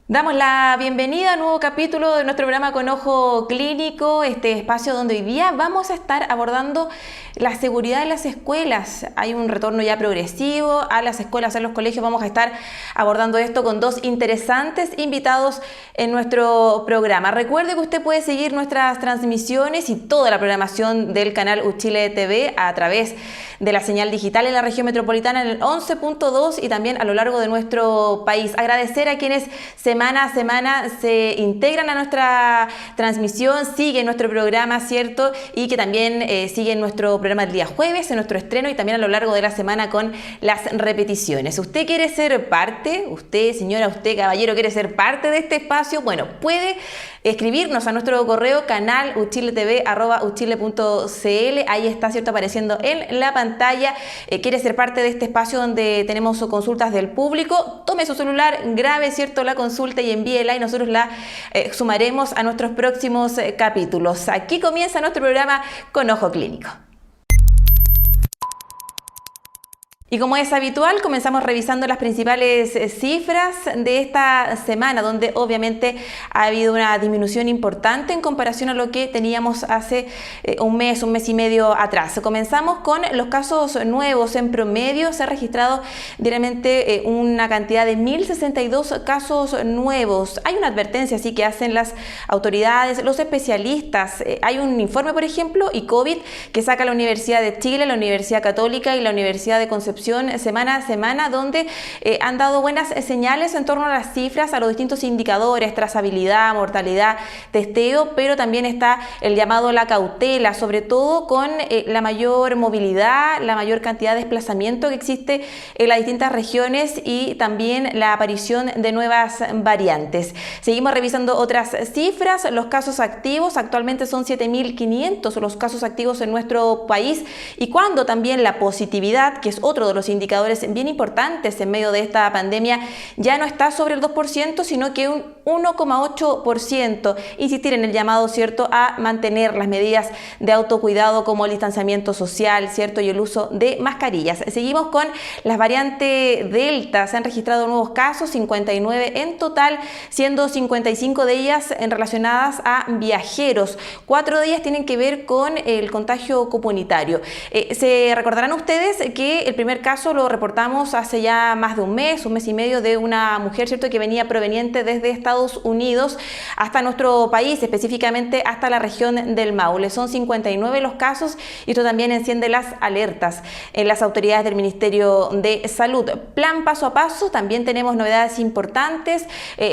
Damos la bienvenida a un nuevo capítulo de nuestro programa Con Ojo Clínico, este espacio donde hoy día vamos a estar abordando la seguridad en las escuelas. Hay un retorno ya progresivo a las escuelas, a los colegios. Vamos a estar abordando esto con dos interesantes invitados en nuestro programa. Recuerde que usted puede seguir nuestras transmisiones y toda la programación del canal Uchile TV a través de la señal digital en la región metropolitana en el 11.2 y también a lo largo de nuestro país. Agradecer a quienes semana a semana se integran a nuestra transmisión, siguen nuestro programa, ¿cierto? Y que también siguen nuestro programa el día jueves, en nuestro estreno y también a lo largo de la semana con las repeticiones. ¿Usted quiere ser parte? ¿Usted, señora, usted, caballero, quiere ser parte de este espacio? Bueno, puede escribirnos a nuestro correo canaluchiletv@uchile.cl. Ahí está, ¿cierto?, apareciendo en la pantalla. Quiere ser parte de este espacio donde tenemos consultas del público. Tome su celular, grabe, ¿cierto?, la consulta y envíela y nosotros la sumaremos a nuestros próximos capítulos. Aquí comienza nuestro programa Con Ojo Clínico. Y como es habitual, comenzamos revisando las principales cifras de esta semana, donde obviamente ha habido una disminución importante en comparación a lo que teníamos hace un mes y medio atrás. Comenzamos con los casos nuevos. En promedio se ha registrado diariamente una cantidad de 1.062 casos nuevos. Hay una advertencia así que hacen las autoridades, los especialistas. Hay un informe, por ejemplo, ICOVID, que saca la Universidad de Chile, la Universidad Católica y la Universidad de Concepción semana a semana, donde han dado buenas señales en torno a las cifras, a los distintos indicadores, trazabilidad, mortalidad, testeo, pero también está el llamado a la cautela, sobre todo con la mayor movilidad, la mayor cantidad de desplazamiento que existe en las distintas regiones y también la aparición de nuevas variantes. Seguimos revisando otras cifras. Los casos activos actualmente son 7.500 los casos activos en nuestro país, y cuando también la positividad, que es otro de los indicadores bien importantes en medio de esta pandemia, ya no está sobre el 2%, sino que un 1,8%. Insistir en el llamado, ¿cierto?, a mantener las medidas de autocuidado como el distanciamiento social, ¿cierto?, y el uso de mascarillas. Seguimos con las variantes Delta. Se han registrado nuevos casos, 59 en total, siendo 55 de ellas relacionadas a viajeros. 4 de ellas tienen que ver con el contagio comunitario. Se recordarán ustedes que el primer caso lo reportamos hace ya más de un mes y medio, de una mujer, ¿cierto?, que venía proveniente desde Estados Unidos hasta nuestro país, específicamente hasta la región del Maule. Son 59 los casos y esto también enciende las alertas en las autoridades del Ministerio de Salud. Plan paso a paso, también tenemos novedades importantes.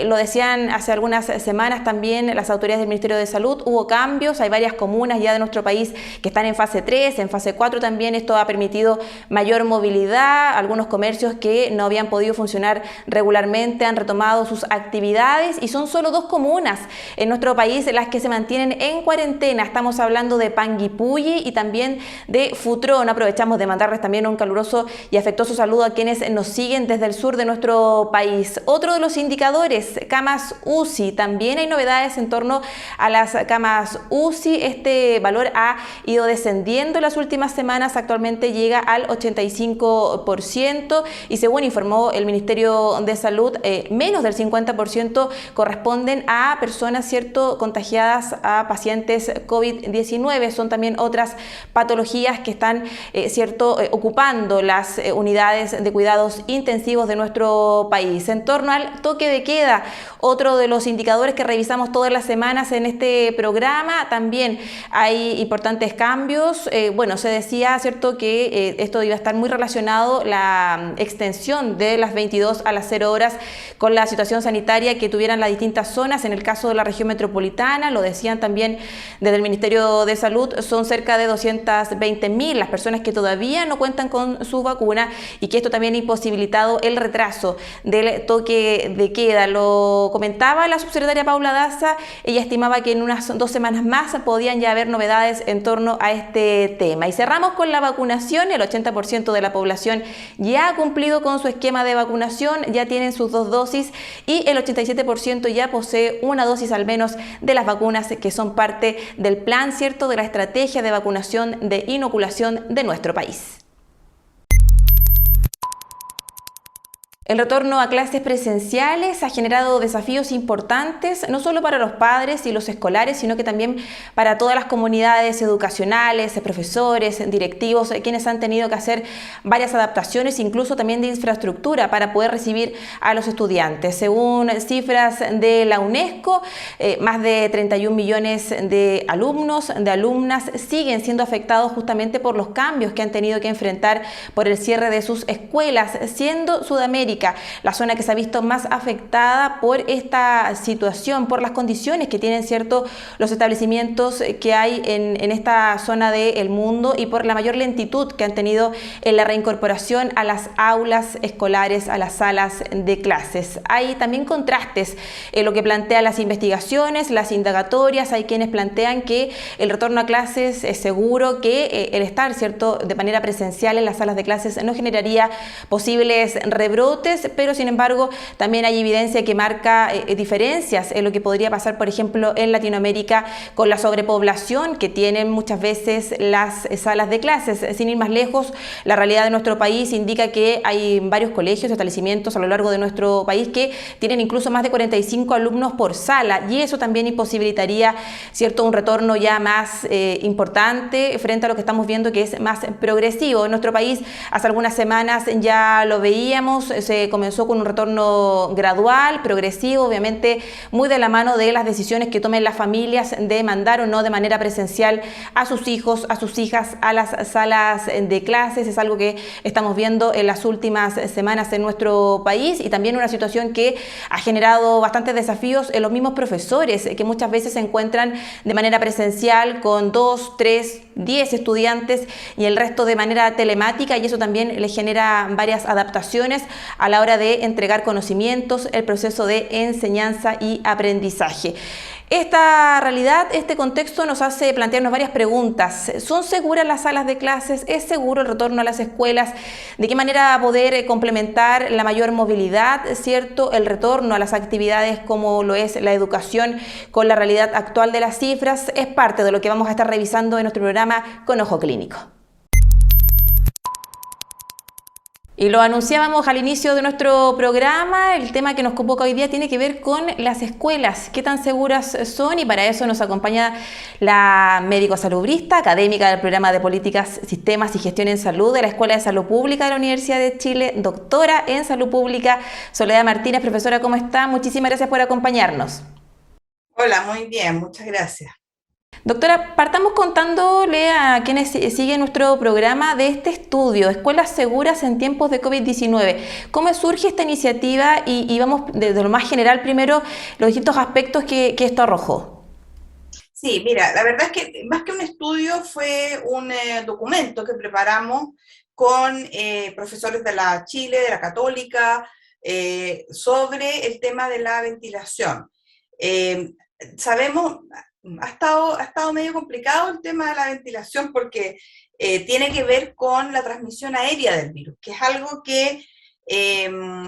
Lo decían hace algunas semanas también las autoridades del Ministerio de Salud. Hubo cambios, hay varias comunas ya de nuestro país que están en fase 3, en fase 4 también. Esto ha permitido mayor movilidad. Algunos comercios que no habían podido funcionar regularmente han retomado sus actividades y son solo 2 comunas en nuestro país las que se mantienen en cuarentena. Estamos hablando de Panguipulli y también de Futrón. Aprovechamos de mandarles también un caluroso y afectuoso saludo a quienes nos siguen desde el sur de nuestro país. Otro de los indicadores, camas UCI. También hay novedades en torno a las camas UCI. Este valor ha ido descendiendo en las últimas semanas. Actualmente llega al 85% y según informó el Ministerio de Salud, menos del 50% corresponden a personas, ¿cierto?, contagiadas a pacientes COVID-19. Son también otras patologías que están, ¿cierto?, ocupando las unidades de cuidados intensivos de nuestro país. En torno al toque de queda, otro de los indicadores que revisamos todas las semanas en este programa, también hay importantes cambios. Bueno, se decía, ¿cierto?, que esto iba a estar muy relacionado, la extensión de las 22 a las 0 horas, con la situación sanitaria que tuvieran las distintas zonas. En el caso de la región metropolitana, lo decían también desde el Ministerio de Salud, son cerca de 220.000 las personas que todavía no cuentan con su vacuna y que esto también ha imposibilitado el retraso del toque de queda. Lo comentaba la subsecretaria Paula Daza. Ella estimaba que en unas 2 semanas más podían ya haber novedades en torno a este tema. Y cerramos con la vacunación. El 80% de la población ya ha cumplido con su esquema de vacunación, ya tienen sus 2 dosis y el 87% ya posee una dosis al menos de las vacunas que son parte del plan, ¿cierto?, de la estrategia de vacunación de inoculación de nuestro país. El retorno a clases presenciales ha generado desafíos importantes, no solo para los padres y los escolares, sino que también para todas las comunidades educacionales, profesores, directivos, quienes han tenido que hacer varias adaptaciones, incluso también de infraestructura para poder recibir a los estudiantes. Según cifras de la UNESCO, más de 31 millones de alumnos, de alumnas, siguen siendo afectados justamente por los cambios que han tenido que enfrentar por el cierre de sus escuelas, siendo Sudamérica la zona que se ha visto más afectada por esta situación, por las condiciones que tienen los establecimientos que hay en esta zona del mundo y por la mayor lentitud que han tenido en la reincorporación a las aulas escolares, a las salas de clases. Hay también contrastes en lo que plantean las investigaciones, las indagatorias. Hay quienes plantean que el retorno a clases es seguro, que el estar de manera presencial en las salas de clases no generaría posibles rebrotes, pero sin embargo también hay evidencia que marca diferencias en lo que podría pasar, por ejemplo, en Latinoamérica con la sobrepoblación que tienen muchas veces las salas de clases. Sin ir más lejos, la realidad de nuestro país indica que hay varios colegios, establecimientos a lo largo de nuestro país que tienen incluso más de 45 alumnos por sala, y eso también imposibilitaría un retorno ya más importante frente a lo que estamos viendo, que es más progresivo. En nuestro país hace algunas semanas ya lo veíamos, se comenzó con un retorno gradual, progresivo, obviamente muy de la mano de las decisiones que tomen las familias de mandar o no de manera presencial a sus hijos, a sus hijas a las salas de clases. Es algo que estamos viendo en las últimas semanas en nuestro país, y también una situación que ha generado bastantes desafíos en los mismos profesores, que muchas veces se encuentran de manera presencial con 2, 3, 10 estudiantes y el resto de manera telemática, y eso también les genera varias adaptaciones a la hora de entregar conocimientos, el proceso de enseñanza y aprendizaje. Esta realidad, este contexto nos hace plantearnos varias preguntas. ¿Son seguras las salas de clases? ¿Es seguro el retorno a las escuelas? ¿De qué manera poder complementar la mayor movilidad, el retorno a las actividades como lo es la educación con la realidad actual de las cifras? Es parte de lo que vamos a estar revisando en nuestro programa Con Ojo Clínico. Y lo anunciábamos al inicio de nuestro programa, el tema que nos convoca hoy día tiene que ver con las escuelas, qué tan seguras son, y para eso nos acompaña la médico salubrista, académica del programa de Políticas, Sistemas y Gestión en Salud de la Escuela de Salud Pública de la Universidad de Chile, doctora en Salud Pública, Soledad Martínez. Profesora, ¿cómo está? Muchísimas gracias por acompañarnos. Hola, muy bien, muchas gracias. Doctora, partamos contándole a quienes siguen nuestro programa de este estudio, Escuelas Seguras en Tiempos de COVID-19. ¿Cómo surge esta iniciativa? Y vamos desde lo más general primero, los distintos aspectos que esto arrojó. Sí, mira, la verdad es que más que un estudio fue un documento que preparamos con profesores de la Chile, de la Católica, sobre el tema de la ventilación. Sabemos, ha estado medio complicado el tema de la ventilación porque tiene que ver con la transmisión aérea del virus, que es algo que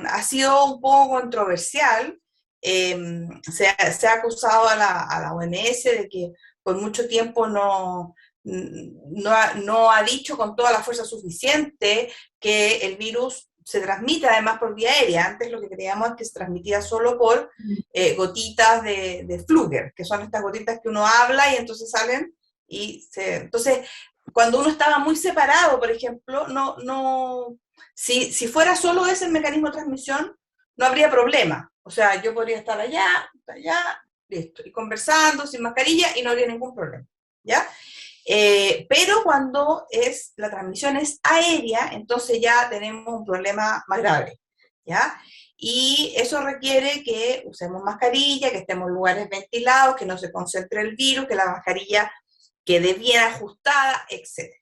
ha sido un poco controversial. Se ha acusado a la OMS de que por mucho tiempo no ha dicho con toda la fuerza suficiente que el virus se transmite además por vía aérea. Antes lo que creíamos es que se transmitía solo por gotitas de Fluger, que son estas gotitas que uno habla y entonces salen Entonces, cuando uno estaba muy separado, por ejemplo, si fuera solo ese el mecanismo de transmisión, no habría problema. O sea, yo podría estar allá, listo, y conversando sin mascarilla y no habría ningún problema, ¿ya? Pero cuando la transmisión es aérea, entonces ya tenemos un problema más grave, ¿ya? Y eso requiere que usemos mascarilla, que estemos en lugares ventilados, que no se concentre el virus, que la mascarilla quede bien ajustada, etc.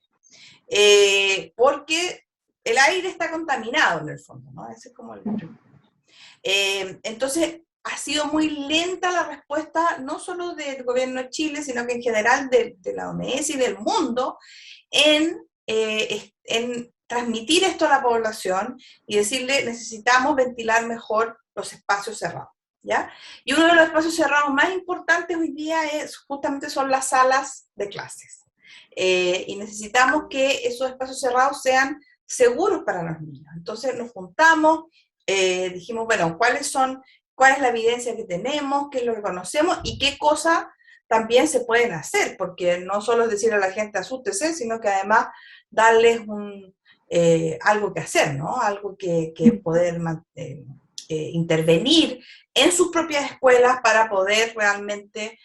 Porque el aire está contaminado en el fondo, ¿no? Ese es como el problema. Entonces, ha sido muy lenta la respuesta, no solo del gobierno de Chile, sino que en general de la OMS y del mundo, en transmitir esto a la población y decirle, necesitamos ventilar mejor los espacios cerrados, ¿ya? Y uno de los espacios cerrados más importantes hoy día justamente son las salas de clases. Y necesitamos que esos espacios cerrados sean seguros para los niños. Entonces nos juntamos dijimos, bueno, cuál es la evidencia que tenemos, qué es lo que conocemos y qué cosas también se pueden hacer, porque no solo es decir a la gente asústese, sino que además darles algo que hacer, ¿no? Algo que poder intervenir en sus propias escuelas para poder realmente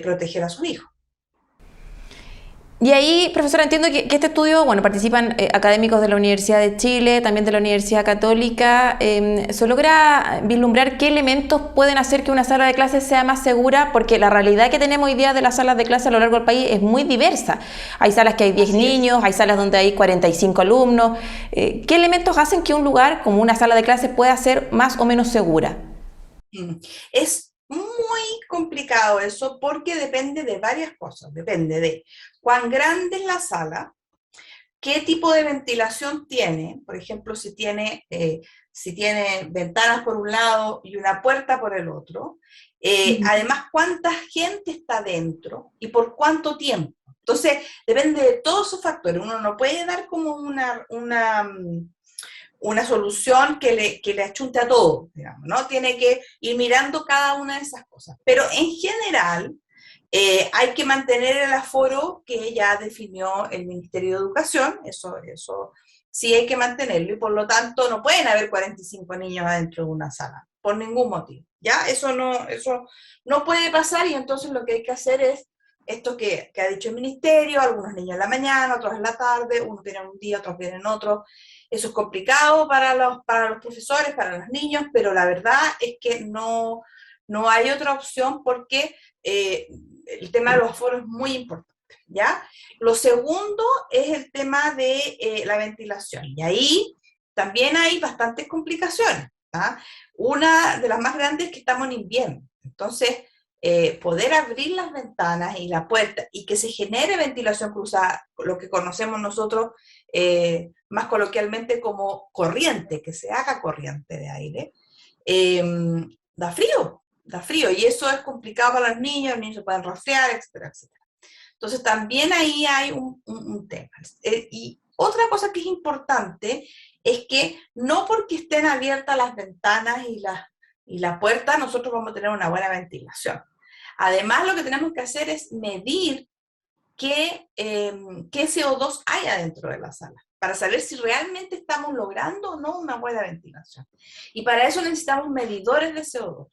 proteger a sus hijos. Y ahí, profesora, entiendo que este estudio, bueno, participan académicos de la Universidad de Chile, también de la Universidad Católica. ¿Se logra vislumbrar qué elementos pueden hacer que una sala de clases sea más segura? Porque la realidad que tenemos hoy día de las salas de clase a lo largo del país es muy diversa. Hay salas que hay 10 niños, hay salas donde hay 45 alumnos. ¿Qué elementos hacen que un lugar como una sala de clases pueda ser más o menos segura? Es muy complicado eso porque depende de varias cosas. Depende de cuán grande es la sala, qué tipo de ventilación tiene, por ejemplo, si tiene ventanas por un lado y una puerta por el otro, además cuánta gente está dentro y por cuánto tiempo. Entonces, depende de todos esos factores. Uno no puede dar como una solución que le achunte a todo, digamos, ¿no? Tiene que ir mirando cada una de esas cosas. Pero en general, hay que mantener el aforo que ya definió el Ministerio de Educación, eso sí hay que mantenerlo, y por lo tanto no pueden haber 45 niños adentro de una sala, por ningún motivo, ¿ya? Eso no puede pasar, y entonces lo que hay que hacer es esto que ha dicho el Ministerio, algunos niños en la mañana, otros en la tarde, unos vienen un día, otros vienen otro. Eso es complicado para los profesores, para los niños, pero la verdad es que no hay otra opción porque el tema de los aforos es muy importante, ¿ya? Lo segundo es el tema de la ventilación, y ahí también hay bastantes complicaciones, ¿ah? Una de las más grandes es que estamos en invierno, entonces poder abrir las ventanas y la puerta y que se genere ventilación cruzada, lo que conocemos nosotros más coloquialmente como corriente, que se haga corriente de aire, eh, da frío, y eso es complicado para los niños se pueden resfriar, etcétera, etcétera. Entonces también ahí hay un tema. Y otra cosa que es importante es que no porque estén abiertas las ventanas y la puerta, nosotros vamos a tener una buena ventilación. Además, lo que tenemos que hacer es medir qué CO2 hay adentro de la sala, para saber si realmente estamos logrando o no una buena ventilación. Y para eso necesitamos medidores de CO2.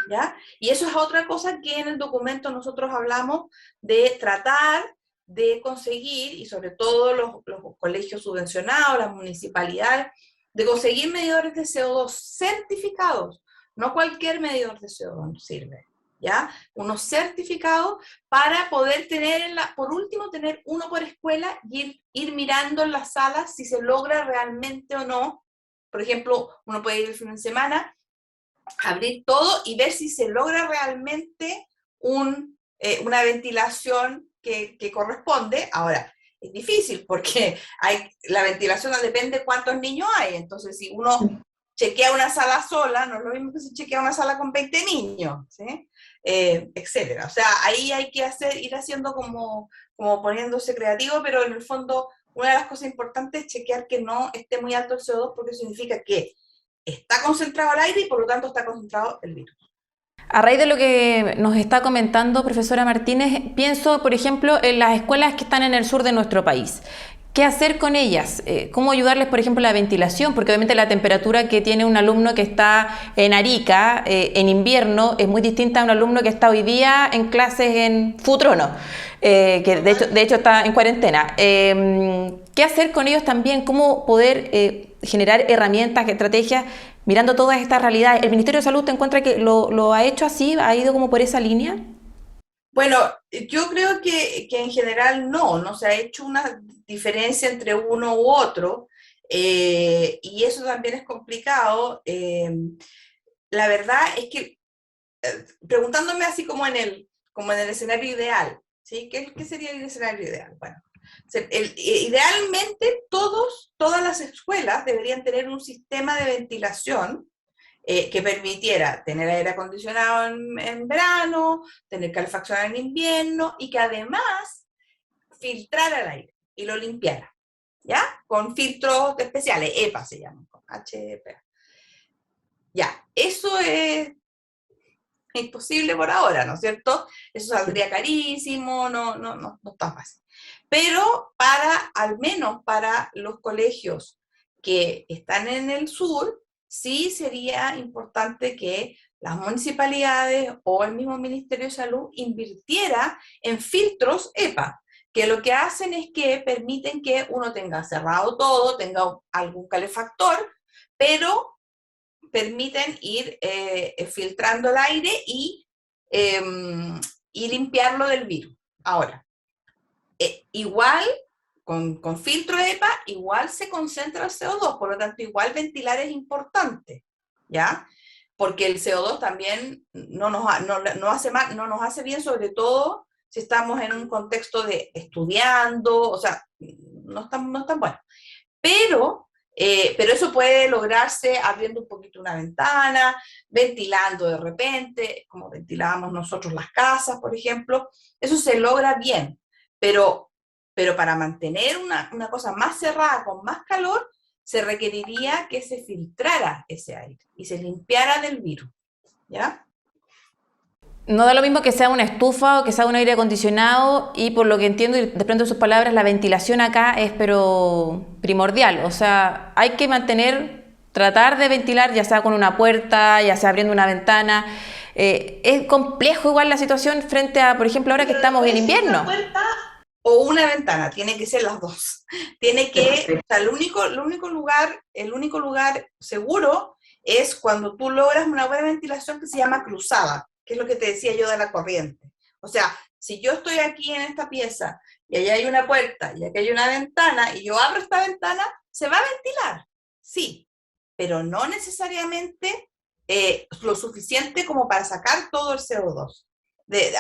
¿Ya? Y eso es otra cosa que en el documento nosotros hablamos de tratar de conseguir, y sobre todo los colegios subvencionados, las municipalidades, de conseguir medidores de CO2 certificados. No cualquier medidor de CO2 sirve, ¿ya? Unos certificados para poder tener, por último, tener uno por escuela y ir mirando en las salas si se logra realmente o no. Por ejemplo, uno puede ir el fin de semana, abrir todo y ver si se logra realmente una ventilación que corresponde. Ahora, es difícil porque la ventilación depende de cuántos niños hay. Entonces, si uno chequea una sala sola, no es lo mismo que si chequea una sala con 20 niños, ¿sí? Etcétera. O sea, ahí hay que ir haciendo como poniéndose creativo, pero en el fondo una de las cosas importantes es chequear que no esté muy alto el CO2, porque significa que está concentrado el aire y por lo tanto está concentrado el virus. A raíz de lo que nos está comentando, profesora Martínez, pienso, por ejemplo, en las escuelas que están en el sur de nuestro país. ¿Qué hacer con ellas? ¿Cómo ayudarles, por ejemplo, la ventilación? Porque obviamente la temperatura que tiene un alumno que está en Arica en invierno es muy distinta a un alumno que está hoy día en clases en Futrono, que de hecho está en cuarentena. ¿Qué hacer con ellos también? ¿Cómo poder generar herramientas, estrategias, mirando todas estas realidades? ¿El Ministerio de Salud te encuentra que lo ha hecho así? ¿Ha ido como por esa línea? Bueno, yo creo que en general no se ha hecho una diferencia entre uno u otro, y eso también es complicado. La verdad es que, preguntándome así como en el escenario ideal, ¿sí? ¿Qué sería el escenario ideal? Bueno, idealmente todas las escuelas deberían tener un sistema de ventilación que permitiera tener aire acondicionado en verano, tener calefacción en invierno, y que además filtrara el aire y lo limpiara, ¿ya? Con filtros especiales, EPA se llaman, con HEPA. Ya, eso es imposible por ahora, ¿no es cierto? Eso saldría carísimo, no está fácil. Pero al menos para los colegios que están en el sur, sí sería importante que las municipalidades o el mismo Ministerio de Salud invirtiera en filtros EPA, que lo que hacen es que permiten que uno tenga cerrado todo, tenga algún calefactor, pero permiten ir filtrando el aire eh, y limpiarlo del virus. Ahora, igual, con filtro EPA, igual se concentra el CO2, por lo tanto, igual ventilar es importante, ¿ya? Porque el CO2 también no nos hace bien, sobre todo si estamos en un contexto de estudiando, o sea, no es tan bueno. Pero eso puede lograrse abriendo un poquito una ventana, ventilando de repente, como ventilábamos nosotros las casas, por ejemplo. Eso se logra bien, pero, pero para mantener una cosa más cerrada, con más calor, se requeriría que se filtrara ese aire y se limpiara del virus, ¿ya? No da lo mismo que sea una estufa o que sea un aire acondicionado y por lo que entiendo y de pronto sus palabras, la ventilación acá es pero primordial. O sea, hay que tratar de ventilar ya sea con una puerta, ya sea abriendo una ventana. Es complejo igual la situación frente a, por ejemplo, ahora que Pero estamos en puede ser una invierno. puerta o una ventana, tiene que ser las dos. Tiene que, o sea, el único lugar seguro es cuando tú logras una buena ventilación que se llama cruzada, que es lo que te decía yo de la corriente. O sea, si yo estoy aquí en esta pieza y allá hay una puerta y aquí hay una ventana y yo abro esta ventana, se va a ventilar, sí, pero no necesariamente lo suficiente como para sacar todo el CO2.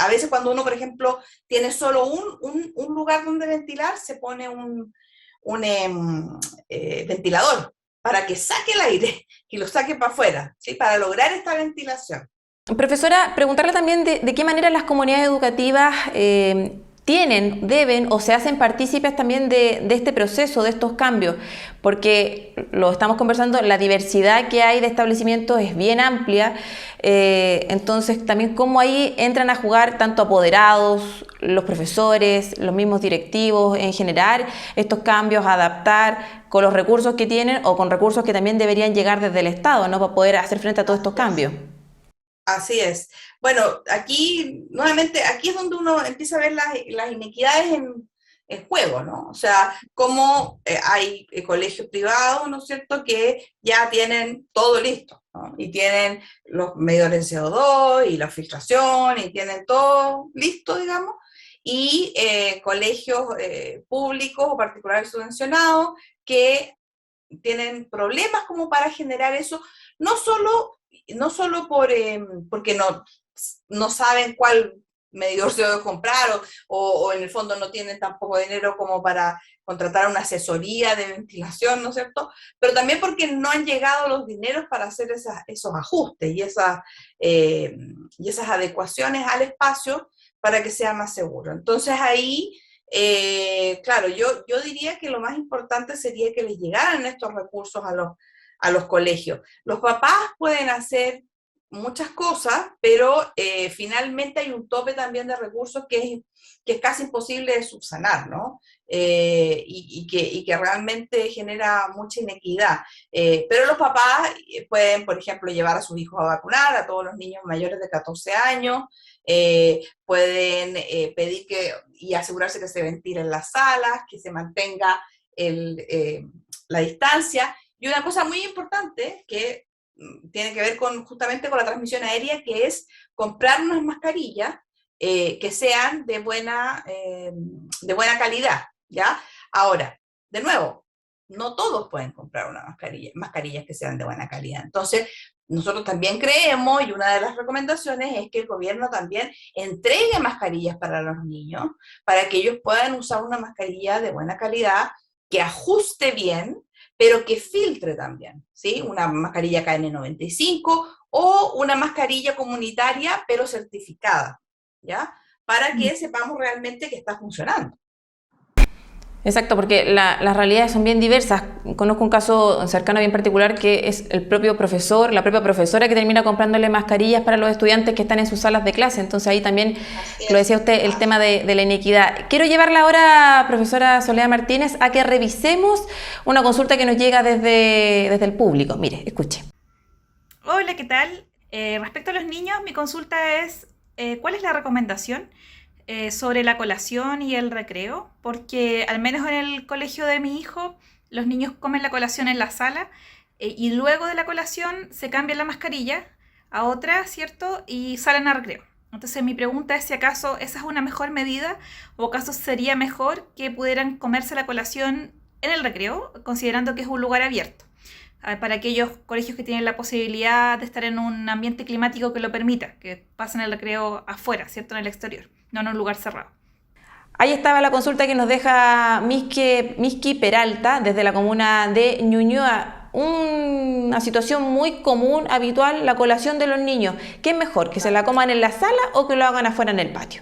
A veces cuando uno, por ejemplo, tiene solo un lugar donde ventilar, se pone un ventilador para que saque el aire y lo saque para afuera, ¿sí? Para lograr esta ventilación. Profesora, preguntarle también de qué manera las comunidades educativas tienen, deben o se hacen partícipes también de este proceso, de estos cambios, porque lo estamos conversando, la diversidad que hay de establecimientos es bien amplia, entonces también cómo ahí entran a jugar tanto apoderados, los profesores, los mismos directivos en generar estos cambios, adaptar con los recursos que tienen o con recursos que también deberían llegar desde el Estado, ¿no? Para poder hacer frente a todos estos cambios. Así es. Bueno, aquí, nuevamente, aquí es donde uno empieza a ver las inequidades en juego, ¿no? O sea, cómo hay colegios privados, ¿no es cierto?, que ya tienen todo listo, ¿no? Y tienen los medidores de CO2 y la filtración y tienen todo listo, digamos, y colegios públicos o particulares subvencionados que tienen problemas como para generar eso, no solo, porque no saben cuál medidor se debe comprar o en el fondo no tienen tampoco dinero como para contratar una asesoría de ventilación, ¿no es cierto? Pero también porque no han llegado los dineros para hacer esos ajustes y esas adecuaciones al espacio para que sea más seguro. Entonces ahí claro, yo diría que lo más importante sería que les llegaran estos recursos a los colegios. Los papás pueden hacer muchas cosas, pero finalmente hay un tope también de recursos que es casi imposible de subsanar, ¿no? Y que realmente genera mucha inequidad. Pero los papás pueden, por ejemplo, llevar a sus hijos a vacunar, a todos los niños mayores de 14 años, pueden pedir y asegurarse que se ventilen las salas, que se mantenga la distancia. Y una cosa muy importante que tiene que ver justamente con la transmisión aérea, que es comprar unas mascarillas que sean de buena calidad, ¿ya? Ahora, de nuevo, no todos pueden comprar una mascarillas que sean de buena calidad. Entonces, nosotros también creemos, y una de las recomendaciones es que el gobierno también entregue mascarillas para los niños, para que ellos puedan usar una mascarilla de buena calidad, que ajuste bien, pero que filtre también, ¿sí? Una mascarilla KN95 o una mascarilla comunitaria, pero certificada, ¿ya? Para que sepamos realmente que está funcionando. Exacto, porque las realidades son bien diversas. Conozco un caso cercano bien particular que es el propio profesor, la propia profesora que termina comprándole mascarillas para los estudiantes que están en sus salas de clase. Entonces ahí también, Así lo decía es. usted, el tema de la inequidad. Quiero llevarla ahora, profesora Soledad Martínez, a que revisemos una consulta que nos llega desde el público. Mire, escuche. Hola, ¿qué tal? Respecto a los niños, mi consulta es, ¿cuál es la recomendación sobre la colación y el recreo? Porque al menos en el colegio de mi hijo, los niños comen la colación en la sala y luego de la colación se cambian la mascarilla a otra, ¿cierto? Y salen a recreo. Entonces mi pregunta es si acaso esa es una mejor medida o acaso sería mejor que pudieran comerse la colación en el recreo, considerando que es un lugar abierto para aquellos colegios que tienen la posibilidad de estar en un ambiente climático que lo permita, que pasen el recreo afuera, ¿cierto? En el exterior, no en un lugar cerrado. Ahí estaba la consulta que nos deja Miski Peralta desde la comuna de Ñuñoa. Una situación muy común, habitual, la colación de los niños. ¿Qué es mejor, que se la coman en la sala o que lo hagan afuera en el patio?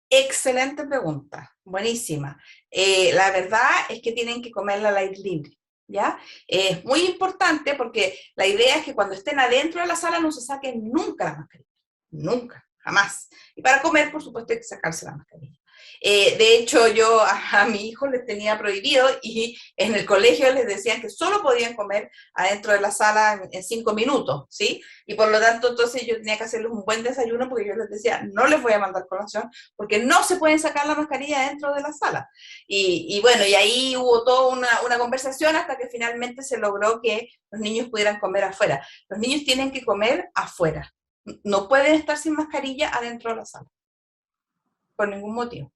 Excelente pregunta, buenísima. La verdad es que tienen que comerla al aire libre, ¿ya? Es muy importante porque la idea es que cuando estén adentro de la sala no se saquen nunca la mascarilla, nunca, jamás. Y para comer, por supuesto, hay que sacarse la mascarilla. De hecho, yo a mi hijo les tenía prohibido y en el colegio les decían que solo podían comer adentro de la sala en 5 minutos, ¿sí? Y por lo tanto, entonces yo tenía que hacerles un buen desayuno porque yo les decía, no les voy a mandar colación porque no se pueden sacar la mascarilla dentro de la sala. Y bueno, y ahí hubo toda una conversación hasta que finalmente se logró que los niños pudieran comer afuera. Los niños tienen que comer afuera. No pueden estar sin mascarilla adentro de la sala, por ningún motivo.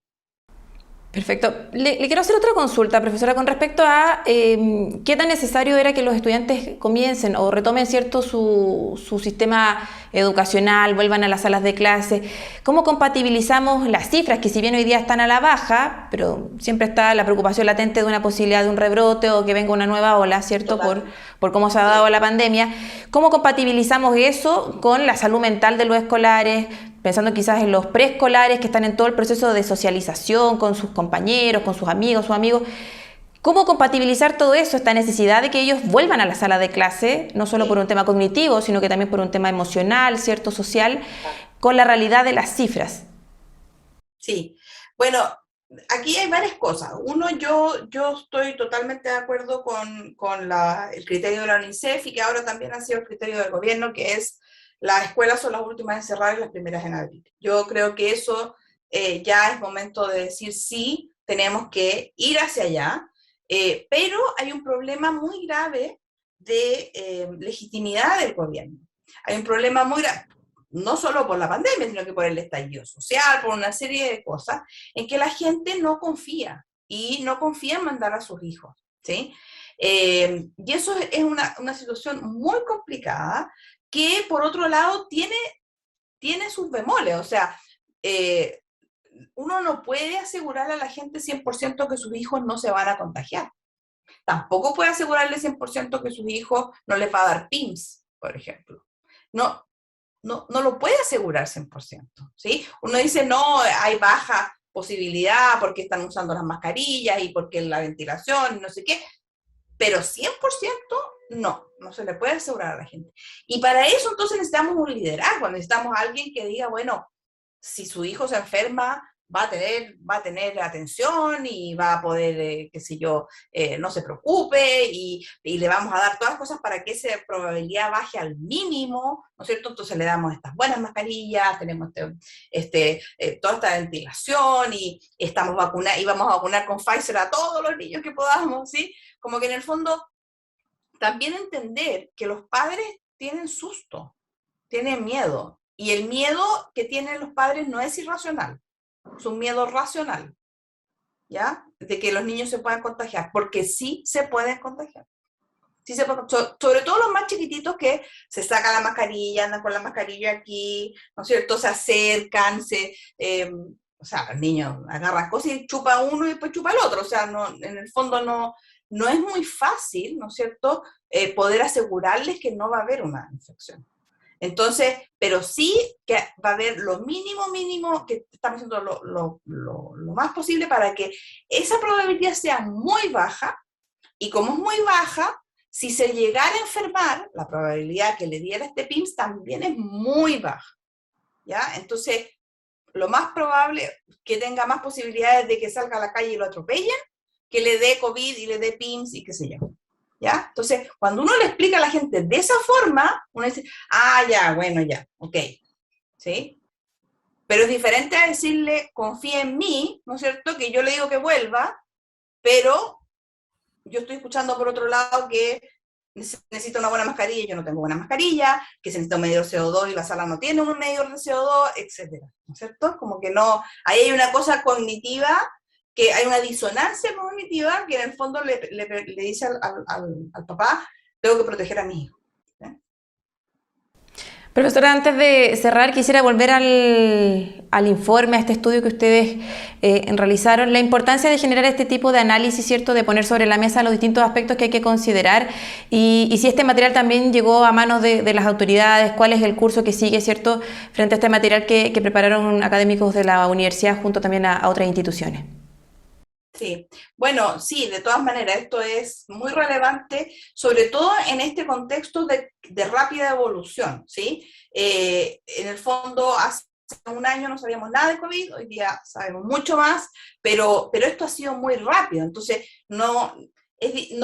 Perfecto. Le quiero hacer otra consulta, profesora, con respecto a qué tan necesario era que los estudiantes comiencen o retomen cierto su sistema educacional, vuelvan a las salas de clase. ¿Cómo compatibilizamos las cifras que si bien hoy día están a la baja, pero siempre está la preocupación latente de una posibilidad de un rebrote o que venga una nueva ola, ¿cierto? Por cómo se ha dado la pandemia. ¿Cómo compatibilizamos eso con la salud mental de los escolares? Pensando quizás en los preescolares que están en todo el proceso de socialización con sus compañeros, con sus amigos. ¿Cómo compatibilizar todo eso, esta necesidad de que ellos vuelvan a la sala de clase, no solo por un tema cognitivo, sino que también por un tema emocional, cierto, social, con la realidad de las cifras? Sí, bueno, aquí hay varias cosas. Uno, yo estoy totalmente de acuerdo con el criterio de la UNICEF y que ahora también ha sido el criterio del gobierno, que es las escuelas son las últimas en cerrar y las primeras en abrir. Yo creo que eso ya es momento de decir sí, tenemos que ir hacia allá, pero hay un problema muy grave de legitimidad del gobierno. Hay un problema muy grave, no solo por la pandemia, sino que por el estallido social, por una serie de cosas, en que la gente no confía y no confía en mandar a sus hijos, ¿sí? Y eso es una situación muy complicada que, por otro lado, tiene sus bemoles. O sea, eh, uno no puede asegurar a la gente 100% que sus hijos no se van a contagiar. Tampoco puede asegurarle 100% que sus hijos no les va a dar PIMS, por ejemplo. No, no lo puede asegurar 100%, ¿sí? Uno dice, no, hay baja posibilidad porque están usando las mascarillas y porque la ventilación, no sé qué, pero 100% no se le puede asegurar a la gente. Y para eso entonces necesitamos un liderazgo, necesitamos a alguien que diga, bueno, si su hijo se enferma, va a tener atención y va a poder, qué sé yo, no se preocupe y le vamos a dar todas las cosas para que esa probabilidad baje al mínimo, ¿no es cierto? Entonces le damos estas buenas mascarillas, tenemos toda esta ventilación y y vamos a vacunar con Pfizer a todos los niños que podamos, ¿sí? Como que en el fondo también entender que los padres tienen susto, tienen miedo, y el miedo que tienen los padres no es irracional, es un miedo racional, ¿ya? De que los niños se puedan contagiar, porque sí se pueden contagiar. Sí sobre todo los más chiquititos que se sacan la mascarilla, andan con la mascarilla aquí, ¿no es cierto? Se acercan, o sea, los niños agarran cosas y chupa uno y después chupa el otro, o sea, no, en el fondo no es muy fácil, ¿no es cierto?, poder asegurarles que no va a haber una infección. Entonces, pero sí que va a haber lo mínimo, que estamos haciendo lo más posible para que esa probabilidad sea muy baja, y como es muy baja, si se llegara a enfermar, la probabilidad que le diera este PIMS también es muy baja, ¿ya? Entonces, lo más probable que tenga más posibilidades de que salga a la calle y lo atropellen, que le dé COVID y le dé PIMS y qué sé yo, ¿ya? Entonces, cuando uno le explica a la gente de esa forma, uno dice, ya, bueno, ya, ok, ¿sí? Pero es diferente a decirle, confía en mí, ¿no es cierto?, que yo le digo que vuelva, pero yo estoy escuchando por otro lado que necesita una buena mascarilla y yo no tengo buena mascarilla, que se necesita un medidor CO2 y la sala no tiene un medidor de CO2, etcétera, ¿no es cierto? Como que no, ahí hay una cosa cognitiva, que hay una disonancia cognitiva que en el fondo le dice al papá, tengo que proteger a mi hijo. Profesora, antes de cerrar, quisiera volver al informe, a este estudio que ustedes realizaron, la importancia de generar este tipo de análisis, ¿cierto?, de poner sobre la mesa los distintos aspectos que hay que considerar y si este material también llegó a manos de las autoridades, cuál es el curso que sigue, ¿cierto?, frente a este material que prepararon académicos de la universidad junto también a otras instituciones. Sí, bueno, sí, de todas maneras, esto es muy relevante, sobre todo en este contexto de rápida evolución, ¿sí? En el fondo, hace un año no sabíamos nada de COVID, hoy día sabemos mucho más, pero esto ha sido muy rápido, entonces no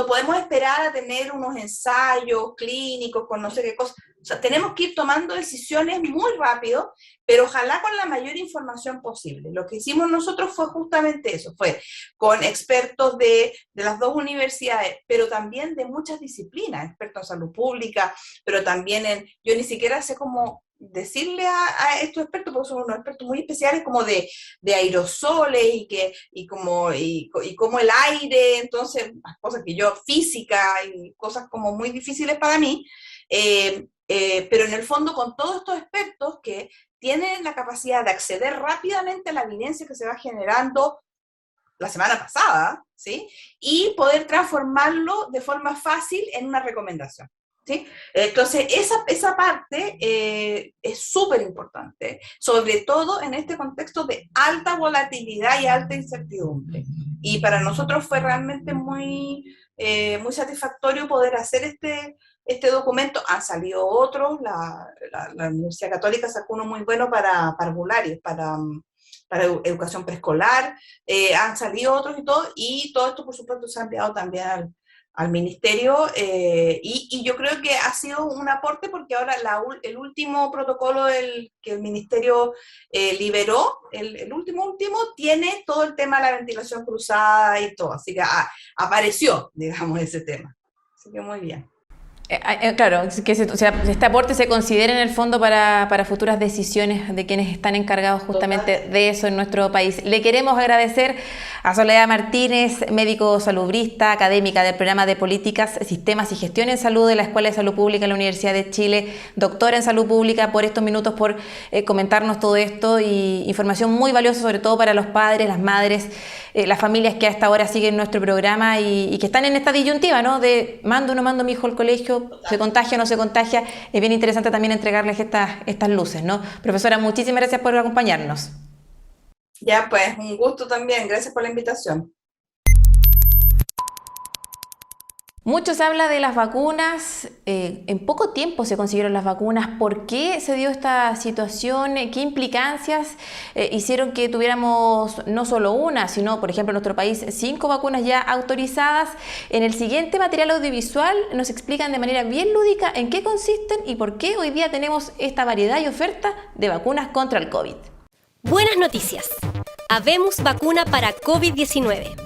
podemos esperar a tener unos ensayos clínicos con no sé qué cosa. O sea, tenemos que ir tomando decisiones muy rápido, pero ojalá con la mayor información posible. Lo que hicimos nosotros fue justamente eso, fue con expertos de las dos universidades, pero también de muchas disciplinas, expertos en salud pública, pero también yo ni siquiera sé cómo decirle a estos expertos, porque son unos expertos muy especiales como de aerosoles y como el aire, entonces, cosas que yo, física y cosas como muy difíciles para mí, pero en el fondo con todos estos expertos que tienen la capacidad de acceder rápidamente a la evidencia que se va generando la semana pasada, ¿sí? Y poder transformarlo de forma fácil en una recomendación, ¿sí? Entonces, esa parte es súper importante, sobre todo en este contexto de alta volatilidad y alta incertidumbre. Y para nosotros fue realmente muy satisfactorio poder hacer este documento. Han salido otros, la Universidad Católica sacó uno muy bueno para parvularios, para educación preescolar, han salido otros y todo esto por supuesto se ha enviado también al ministerio, y yo creo que ha sido un aporte porque ahora el último protocolo que el ministerio liberó, el último, tiene todo el tema de la ventilación cruzada y todo, así que apareció, digamos, ese tema. Así que muy bien. Claro, que este aporte se considera en el fondo para futuras decisiones de quienes están encargados justamente de eso en nuestro país. Le queremos agradecer a Soledad Martínez, médico salubrista, académica del programa de Políticas, Sistemas y Gestión en Salud de la Escuela de Salud Pública de la Universidad de Chile, doctora en Salud Pública, por estos minutos, por comentarnos todo esto y información muy valiosa, sobre todo para los padres, las madres, las familias que a esta hora siguen nuestro programa y que están en esta disyuntiva, ¿no?, de mando o no mando a mi hijo al colegio, se contagia o no se contagia. Es bien interesante también entregarles estas luces, ¿no? Profesora, muchísimas gracias por acompañarnos. Ya, pues, un gusto también. Gracias por la invitación. Mucho se habla de las vacunas, en poco tiempo se consiguieron las vacunas. ¿Por qué se dio esta situación? ¿Qué implicancias hicieron que tuviéramos no solo una, sino, por ejemplo, en nuestro país, 5 vacunas ya autorizadas? En el siguiente material audiovisual nos explican de manera bien lúdica en qué consisten y por qué hoy día tenemos esta variedad y oferta de vacunas contra el COVID. Buenas noticias. Habemos vacuna para COVID-19.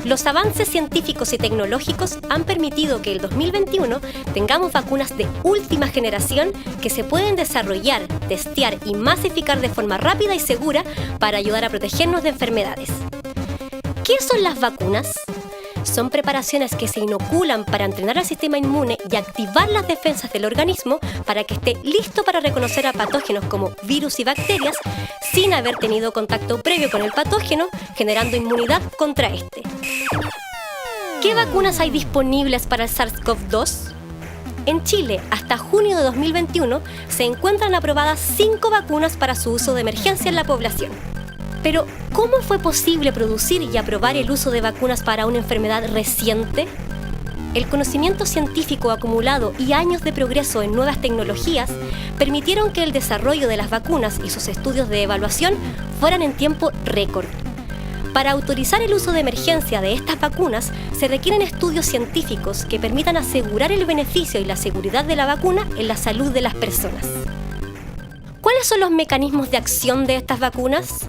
Los avances científicos y tecnológicos han permitido que el 2021 tengamos vacunas de última generación que se pueden desarrollar, testear y masificar de forma rápida y segura para ayudar a protegernos de enfermedades. ¿Qué son las vacunas? Son preparaciones que se inoculan para entrenar al sistema inmune y activar las defensas del organismo para que esté listo para reconocer a patógenos como virus y bacterias sin haber tenido contacto previo con el patógeno, generando inmunidad contra este. ¿Qué vacunas hay disponibles para el SARS-CoV-2? En Chile, hasta junio de 2021, se encuentran aprobadas 5 vacunas para su uso de emergencia en la población. Pero, ¿cómo fue posible producir y aprobar el uso de vacunas para una enfermedad reciente? El conocimiento científico acumulado y años de progreso en nuevas tecnologías permitieron que el desarrollo de las vacunas y sus estudios de evaluación fueran en tiempo récord. Para autorizar el uso de emergencia de estas vacunas, se requieren estudios científicos que permitan asegurar el beneficio y la seguridad de la vacuna en la salud de las personas. ¿Cuáles son los mecanismos de acción de estas vacunas?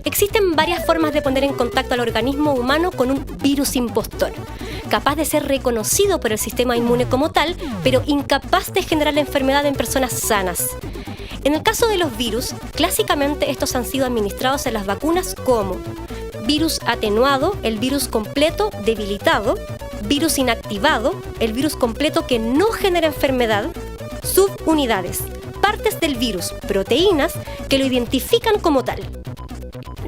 Existen varias formas de poner en contacto al organismo humano con un virus impostor, capaz de ser reconocido por el sistema inmune como tal, pero incapaz de generar la enfermedad en personas sanas. En el caso de los virus, clásicamente estos han sido administrados en las vacunas como virus atenuado, el virus completo debilitado, virus inactivado, el virus completo que no genera enfermedad, subunidades, partes del virus, proteínas que lo identifican como tal.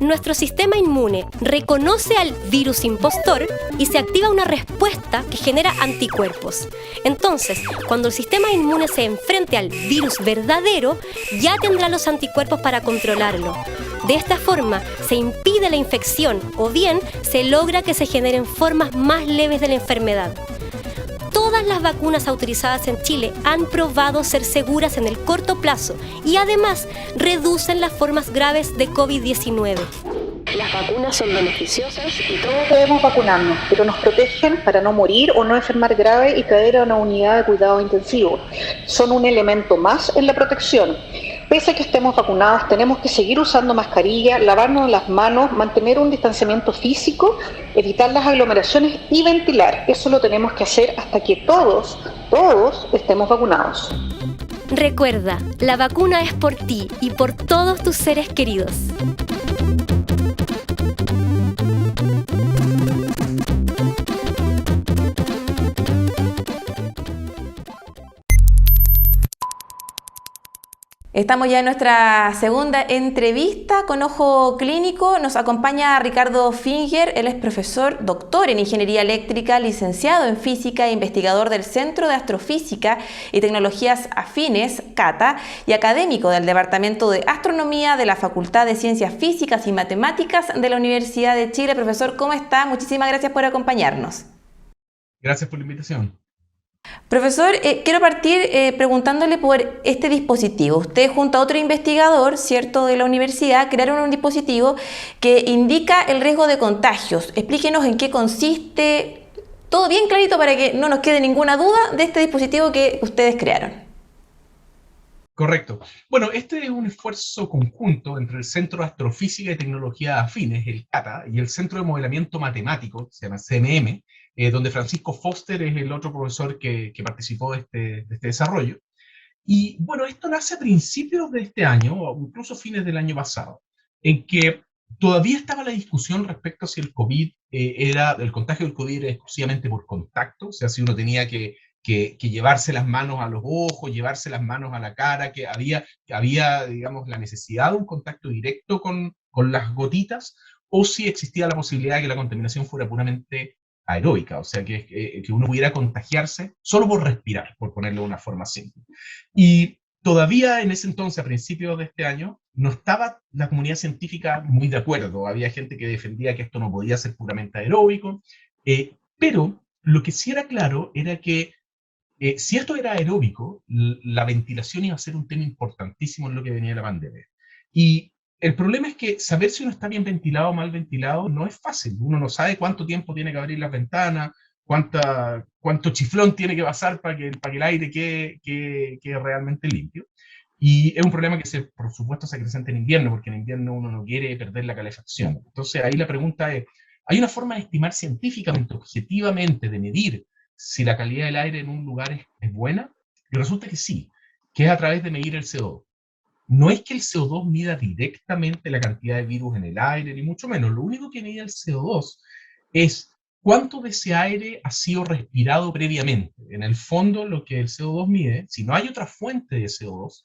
Nuestro sistema inmune reconoce al virus impostor y se activa una respuesta que genera anticuerpos. Entonces, cuando el sistema inmune se enfrente al virus verdadero, ya tendrá los anticuerpos para controlarlo. De esta forma, se impide la infección o bien se logra que se generen formas más leves de la enfermedad. Todas las vacunas autorizadas en Chile han probado ser seguras en el corto plazo y además reducen las formas graves de COVID-19. Las vacunas son beneficiosas y Todos debemos vacunarnos, pero nos protegen para no morir o no enfermar grave y caer a una unidad de cuidado intensivo. Son un elemento más en la protección. Pese a que estemos vacunados, tenemos que seguir usando mascarilla, lavarnos las manos, mantener un distanciamiento físico, evitar las aglomeraciones y ventilar. Eso lo tenemos que hacer hasta que todos estemos vacunados. Recuerda, la vacuna es por ti y por todos tus seres queridos. Estamos ya en nuestra segunda entrevista con Ojo Clínico. Nos acompaña Ricardo Finger. Él es profesor, doctor en Ingeniería Eléctrica, licenciado en Física e investigador del Centro de Astrofísica y Tecnologías Afines, CATA, y académico del Departamento de Astronomía de la Facultad de Ciencias Físicas y Matemáticas de la Universidad de Chile. Profesor, ¿cómo está? Muchísimas gracias por acompañarnos. Gracias por la invitación. Profesor, quiero partir preguntándole por este dispositivo. Usted junto a otro investigador, ¿cierto?, de la universidad, crearon un dispositivo que indica el riesgo de contagios. Explíquenos en qué consiste, todo bien clarito para que no nos quede ninguna duda de este dispositivo que ustedes crearon. Correcto. Bueno, este es un esfuerzo conjunto entre el Centro de Astrofísica y Tecnología Afines, el CATA, y el Centro de Modelamiento Matemático, se llama CMM, donde Francisco Foster es el otro profesor que participó de este desarrollo. Y bueno, esto nace a principios de este año, o incluso fines del año pasado, en que todavía estaba la discusión respecto a si el el contagio del COVID era exclusivamente por contacto, o sea, si uno tenía que llevarse las manos a los ojos, llevarse las manos a la cara, que había, digamos, la necesidad de un contacto directo con las gotitas, o si existía la posibilidad de que la contaminación fuera puramente aeróbica, o sea, que uno pudiera contagiarse solo por respirar, por ponerlo de una forma simple. Y todavía en ese entonces, a principios de este año, no estaba la comunidad científica muy de acuerdo. Había gente que defendía que esto no podía ser puramente aeróbico, pero lo que sí era claro era que si esto era aeróbico, la ventilación iba a ser un tema importantísimo en lo que venía de la pandemia. Y el problema es que saber si uno está bien ventilado o mal ventilado no es fácil. Uno no sabe cuánto tiempo tiene que abrir las ventanas, cuánto chiflón tiene que pasar para que el aire quede realmente limpio. Y es un problema que por supuesto se acrecenta en invierno, porque en invierno uno no quiere perder la calefacción. Entonces ahí la pregunta es, ¿hay una forma de estimar científicamente, objetivamente, de medir si la calidad del aire en un lugar es buena? Y resulta que sí, que es a través de medir el CO2. No es que el CO2 mida directamente la cantidad de virus en el aire, ni mucho menos. Lo único que mide el CO2 es cuánto de ese aire ha sido respirado previamente. En el fondo, lo que el CO2 mide, si no hay otra fuente de CO2,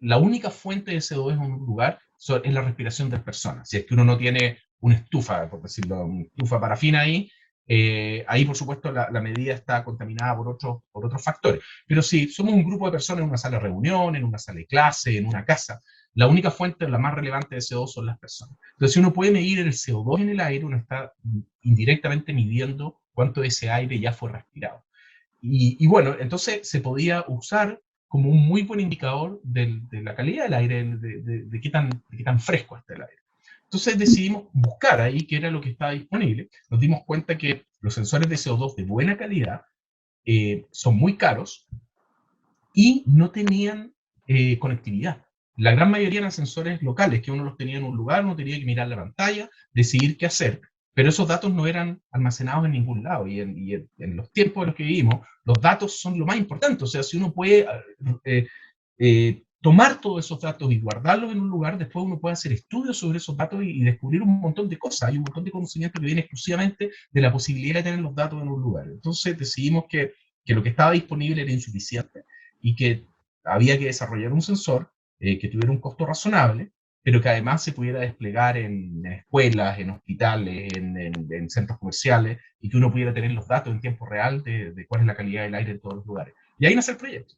la única fuente de CO2 en un lugar es la respiración de las personas. Si es que uno no tiene una estufa, por decirlo, una estufa parafina ahí, Ahí, por supuesto, la medida está contaminada por otros factores. Pero si somos un grupo de personas en una sala de reunión, en una sala de clase, en una casa, la única fuente, la más relevante de CO2 son las personas. Entonces, si uno puede medir el CO2 en el aire, uno está indirectamente midiendo cuánto de ese aire ya fue respirado. Y bueno, entonces se podía usar como un muy buen indicador de la calidad del aire, de qué tan fresco está el aire. Entonces decidimos buscar ahí qué era lo que estaba disponible. Nos dimos cuenta que los sensores de CO2 de buena calidad son muy caros y no tenían conectividad. La gran mayoría eran sensores locales, que uno los tenía en un lugar, uno tenía que mirar la pantalla, decidir qué hacer, pero esos datos no eran almacenados en ningún lado. Y en los tiempos en los que vivimos, los datos son lo más importante. O sea, si uno puede tomar todos esos datos y guardarlos en un lugar, después uno puede hacer estudios sobre esos datos y descubrir un montón de cosas. Hay un montón de conocimiento que viene exclusivamente de la posibilidad de tener los datos en un lugar. Entonces decidimos que lo que estaba disponible era insuficiente y que había que desarrollar un sensor que tuviera un costo razonable, pero que además se pudiera desplegar en escuelas, en hospitales, en centros comerciales, y que uno pudiera tener los datos en tiempo real de cuál es la calidad del aire en todos los lugares. Y ahí nace el proyecto.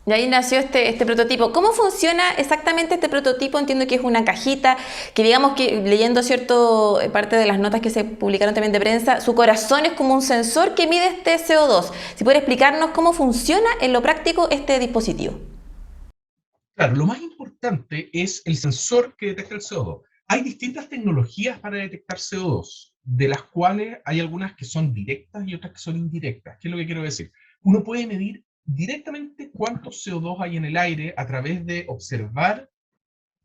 Y ahí nació este prototipo. ¿Cómo funciona exactamente este prototipo? Entiendo que es una cajita, que digamos que leyendo parte de las notas que se publicaron también de prensa, su corazón es como un sensor que mide este CO2. Si puede explicarnos cómo funciona en lo práctico este dispositivo. Claro, lo más importante es el sensor que detecta el CO2. Hay distintas tecnologías para detectar CO2, de las cuales hay algunas que son directas y otras que son indirectas. ¿Qué es lo que quiero decir? Uno puede medir directamente cuánto CO2 hay en el aire a través de observar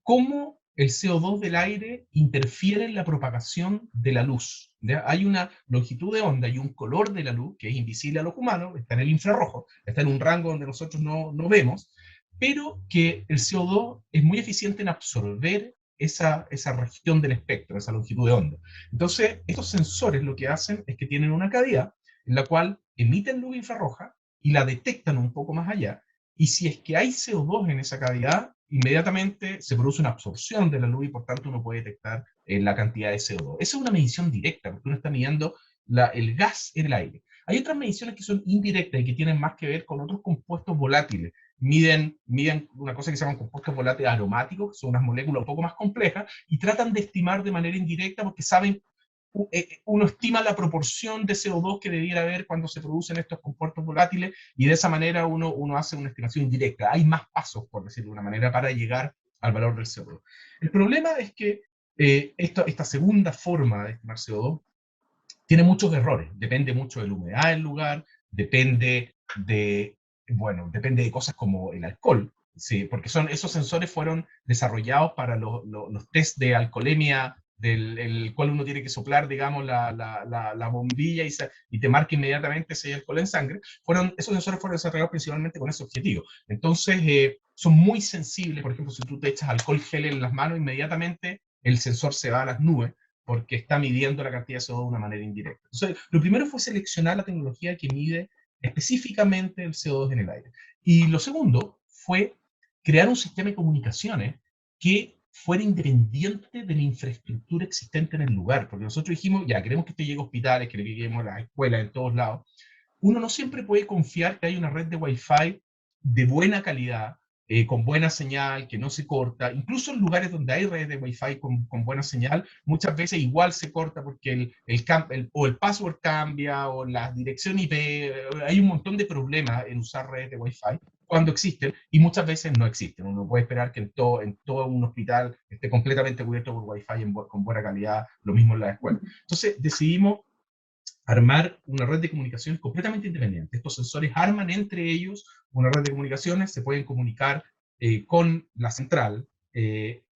cómo el CO2 del aire interfiere en la propagación de la luz. ¿Ya? Hay una longitud de onda y un color de la luz que es invisible a los humanos, está en el infrarrojo, está en un rango donde nosotros no vemos, pero que el CO2 es muy eficiente en absorber esa región del espectro, esa longitud de onda. Entonces, estos sensores lo que hacen es que tienen una cavidad en la cual emiten luz infrarroja y la detectan un poco más allá, y si es que hay CO2 en esa cavidad, inmediatamente se produce una absorción de la luz y por tanto uno puede detectar la cantidad de CO2. Esa es una medición directa, porque uno está midiendo el gas en el aire. Hay otras mediciones que son indirectas y que tienen más que ver con otros compuestos volátiles. Miden una cosa que se llaman compuestos volátiles aromáticos, que son unas moléculas un poco más complejas, y tratan de estimar de manera indirecta porque saben, uno estima la proporción de CO2 que debiera haber cuando se producen estos compuestos volátiles, y de esa manera uno hace una estimación indirecta. Hay más pasos, por decirlo de una manera, para llegar al valor del CO2. El problema es que esta segunda forma de estimar CO2 tiene muchos errores. Depende mucho de la humedad del lugar, depende de cosas como el alcohol, ¿sí? Porque esos sensores fueron desarrollados para los test de alcoholemia, el cual uno tiene que soplar, digamos, la bombilla y te marca inmediatamente si hay alcohol en sangre. Esos sensores fueron desarrollados principalmente con ese objetivo. Entonces, son muy sensibles. Por ejemplo, si tú te echas alcohol gel en las manos, inmediatamente el sensor se va a las nubes, porque está midiendo la cantidad de CO2 de una manera indirecta. Entonces, lo primero fue seleccionar la tecnología que mide específicamente el CO2 en el aire. Y lo segundo fue crear un sistema de comunicaciones que fuera independiente de la infraestructura existente en el lugar, porque nosotros dijimos, ya, queremos que esto llegue a hospitales, que lleguemos a las escuelas, en todos lados. Uno no siempre puede confiar que hay una red de Wi-Fi de buena calidad, con buena señal, que no se corta. Incluso en lugares donde hay redes de Wi-Fi con buena señal, muchas veces igual se corta porque el password cambia, o la dirección IP. Hay un montón de problemas en usar redes de Wi-Fi cuando existen, y muchas veces no existen. Uno puede esperar que en todo un hospital esté completamente cubierto por Wi-Fi con buena calidad, lo mismo en la escuela. Entonces decidimos armar una red de comunicaciones completamente independiente. Estos sensores arman entre ellos una red de comunicaciones, se pueden comunicar con la central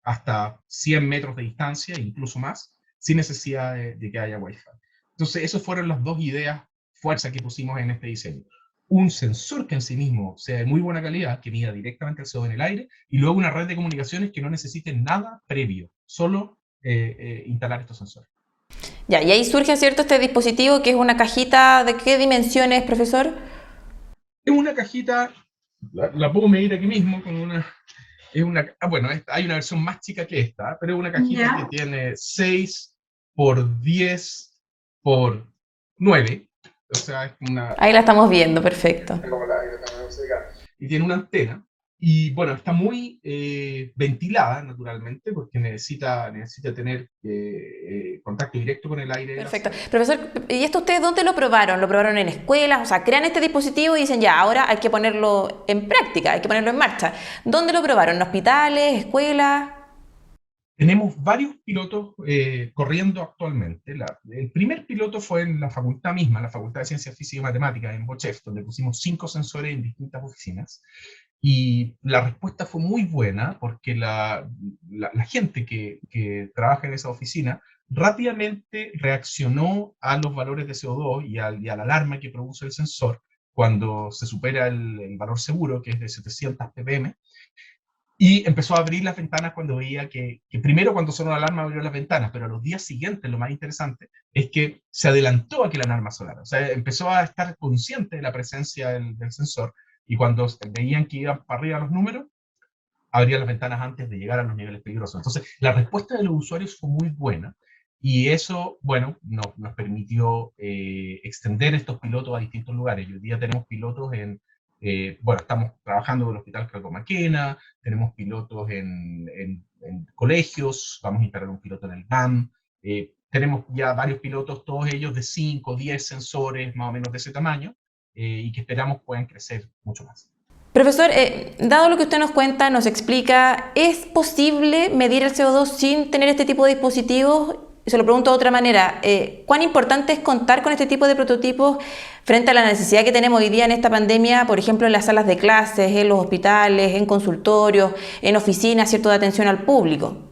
hasta 100 metros de distancia, incluso más, sin necesidad de que haya Wi-Fi. Entonces, esas fueron las dos ideas fuerza que pusimos en este diseño. Un sensor que en sí mismo sea de muy buena calidad, que mida directamente el CO2 en el aire, y luego una red de comunicaciones que no necesite nada previo, solo instalar estos sensores. Ya, y ahí surge, ¿cierto?, este dispositivo que es una cajita. ¿De qué dimensiones, profesor? Es una cajita, la puedo medir aquí mismo, hay una versión más chica que esta, pero es una cajita que tiene 6 por 10 por 9, o sea, es una... Ahí la estamos viendo, perfecto. Y tiene una antena. Y bueno, está muy ventilada naturalmente porque necesita tener contacto directo con el aire. Perfecto. Profesor, ¿y esto ustedes dónde lo probaron? ¿Lo probaron en escuelas? O sea, crean este dispositivo y dicen, ya, ahora hay que ponerlo en práctica, hay que ponerlo en marcha. ¿Dónde lo probaron? ¿En hospitales, escuelas? Tenemos varios pilotos corriendo actualmente. El primer piloto fue en la facultad misma, la Facultad de Ciencias Físicas y Matemáticas, en Bochef, donde pusimos 5 sensores en distintas oficinas. Y la respuesta fue muy buena porque la gente que trabaja en esa oficina rápidamente reaccionó a los valores de CO2 y a la alarma que produce el sensor cuando se supera el valor seguro, que es de 700 ppm, y empezó a abrir las ventanas cuando veía que primero cuando sonó la alarma abrió las ventanas, pero a los días siguientes lo más interesante es que se adelantó a que la alarma sonara. O sea, empezó a estar consciente de la presencia del sensor, y cuando veían que iban para arriba los números, abría las ventanas antes de llegar a los niveles peligrosos. Entonces, la respuesta de los usuarios fue muy buena, y eso, bueno, nos permitió extender estos pilotos a distintos lugares. Y hoy día tenemos pilotos bueno, estamos trabajando en el Hospital Calco-Maquena, tenemos pilotos en colegios, vamos a instalar un piloto en el GAM, tenemos ya varios pilotos, todos ellos de 5, 10 sensores, más o menos de ese tamaño, y que esperamos puedan crecer mucho más. Profesor, dado lo que usted nos cuenta, nos explica, ¿es posible medir el CO2 sin tener este tipo de dispositivos? Se lo pregunto de otra manera, ¿cuán importante es contar con este tipo de prototipos frente a la necesidad que tenemos hoy día en esta pandemia, por ejemplo, en las salas de clases, en los hospitales, en consultorios, en oficinas, ¿cierto?, de atención al público?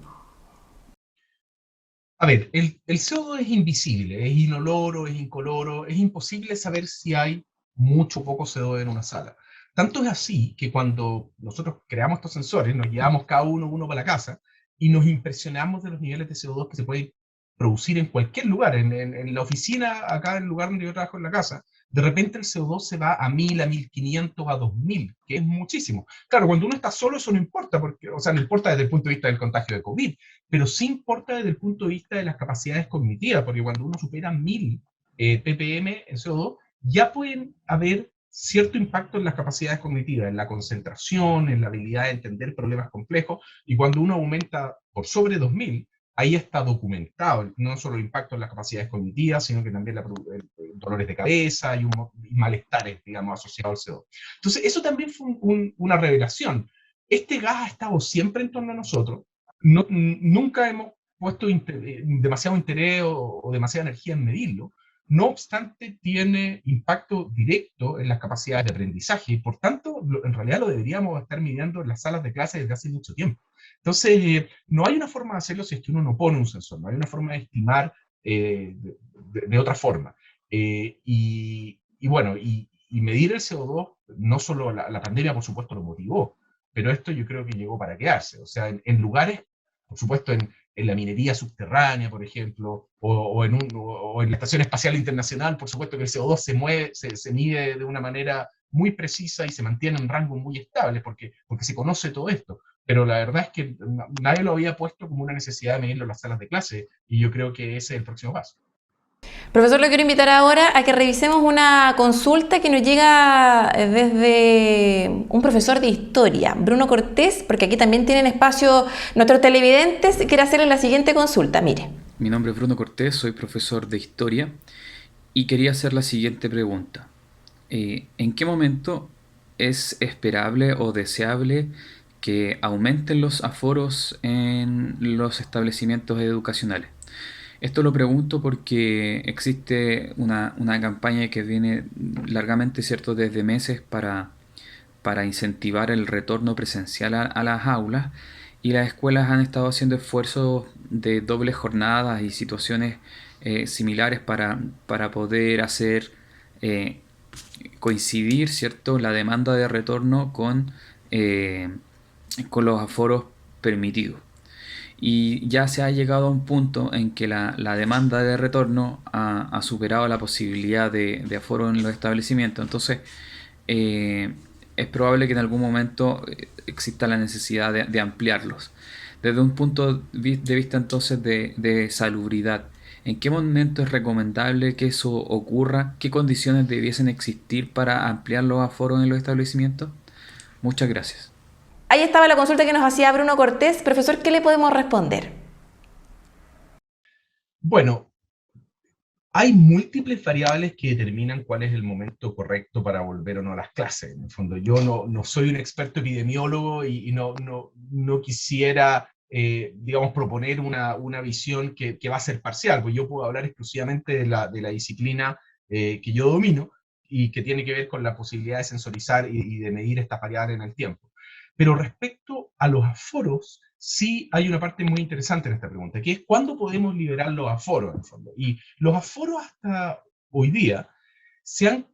A ver, el CO2 es invisible, es inoloro, es incoloro, es imposible saber si hay mucho o poco CO2 en una sala. Tanto es así que cuando nosotros creamos estos sensores, nos llevamos cada uno para la casa y nos impresionamos de los niveles de CO2 que se pueden producir en cualquier lugar. En la oficina, acá en el lugar donde yo trabajo en la casa, de repente el CO2 se va a 1000, a 1500, a 2000, que es muchísimo. Claro, cuando uno está solo eso no importa, porque, o sea, no importa desde el punto de vista del contagio de COVID, pero sí importa desde el punto de vista de las capacidades cognitivas, porque cuando uno supera 1000 ppm en CO2, ya pueden haber cierto impacto en las capacidades cognitivas, en la concentración, en la habilidad de entender problemas complejos, y cuando uno aumenta por sobre 2000, ahí está documentado no solo el impacto en las capacidades cognitivas, sino que también dolores de cabeza y malestares, digamos, asociados al CO2. Entonces, eso también fue una revelación. Este gas ha estado siempre en torno a nosotros, nunca hemos puesto demasiado interés o demasiada energía en medirlo. No obstante, tiene impacto directo en las capacidades de aprendizaje y por tanto, en realidad lo deberíamos estar midiendo en las salas de clase desde hace mucho tiempo. Entonces, no hay una forma de hacerlo si es que uno no pone un sensor, no hay una forma de estimar de otra forma. Y bueno, y medir el CO2, no solo la pandemia, por supuesto, lo motivó, pero esto yo creo que llegó para quedarse. O sea, en lugares, por supuesto, en la minería subterránea, por ejemplo, o en la Estación Espacial Internacional, por supuesto que el CO2 se mide de una manera muy precisa y se mantiene en rangos muy estables, porque se conoce todo esto. Pero la verdad es que nadie lo había puesto como una necesidad de medirlo en las salas de clase, y yo creo que ese es el próximo paso. Profesor, lo quiero invitar ahora a que revisemos una consulta que nos llega desde un profesor de historia, Bruno Cortés, porque aquí también tienen espacio nuestros televidentes. Quiero hacerle la siguiente consulta, mire. Mi nombre es Bruno Cortés, soy profesor de historia y quería hacer la siguiente pregunta. ¿En qué momento es esperable o deseable que aumenten los aforos en los establecimientos educacionales? Esto lo pregunto porque existe una campaña que viene largamente, ¿cierto?, desde meses para incentivar el retorno presencial a las aulas, y las escuelas han estado haciendo esfuerzos de dobles jornadas y situaciones similares para poder hacer coincidir, ¿cierto?, la demanda de retorno con los aforos permitidos. Y ya se ha llegado a un punto en que la demanda de retorno ha superado la posibilidad de aforo en los establecimientos. Entonces, es probable que en algún momento exista la necesidad de ampliarlos. Desde un punto de vista entonces de salubridad, ¿En qué momento es recomendable que eso ocurra? ¿Qué condiciones debiesen existir para ampliar los aforos en los establecimientos? Muchas gracias. Ahí estaba la consulta que nos hacía Bruno Cortés. Profesor, ¿qué le podemos responder? Bueno, hay múltiples variables que determinan cuál es el momento correcto para volver o no a las clases. En el fondo, yo no soy un experto epidemiólogo y no quisiera, digamos, proponer una visión que va a ser parcial, pues yo puedo hablar exclusivamente de la disciplina que yo domino y que tiene que ver con la posibilidad de sensorizar y de medir estas variables en el tiempo. Pero respecto a los aforos, sí hay una parte muy interesante en esta pregunta, que es ¿cuándo podemos liberar los aforos, en el fondo? Y los aforos hasta hoy día se han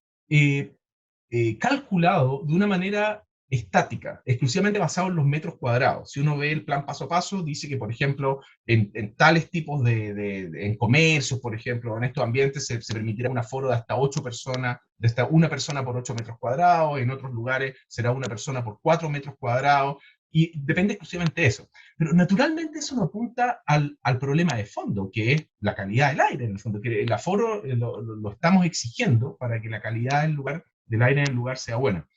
calculado de una manera estática, exclusivamente basado en los metros cuadrados. Si uno ve el plan paso a paso, dice que, por ejemplo, en tales tipos en comercios, por ejemplo, en estos ambientes se permitirá un aforo de hasta 8 personas, de hasta una persona por 8 metros cuadrados, en otros lugares será una persona por 4 metros cuadrados, y depende exclusivamente de eso. Pero naturalmente eso no apunta al problema de fondo, que es la calidad del aire, en el fondo, que el aforo lo estamos exigiendo para que la calidad del aire en el lugar sea buena.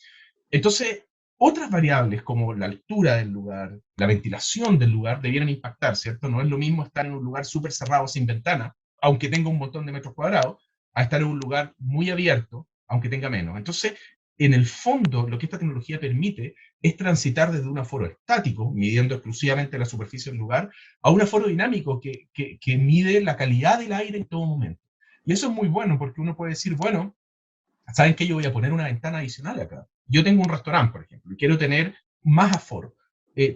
Entonces, otras variables como la altura del lugar, la ventilación del lugar, debieran impactar, ¿cierto? No es lo mismo estar en un lugar súper cerrado sin ventana, aunque tenga un montón de metros cuadrados, a estar en un lugar muy abierto, aunque tenga menos. Entonces, en el fondo, lo que esta tecnología permite es transitar desde un aforo estático, midiendo exclusivamente la superficie del lugar, a un aforo dinámico que mide la calidad del aire en todo momento. Y eso es muy bueno, porque uno puede decir, bueno, ¿saben qué? Yo voy a poner una ventana adicional acá. Yo tengo un restaurante, por ejemplo, y quiero tener más aforo.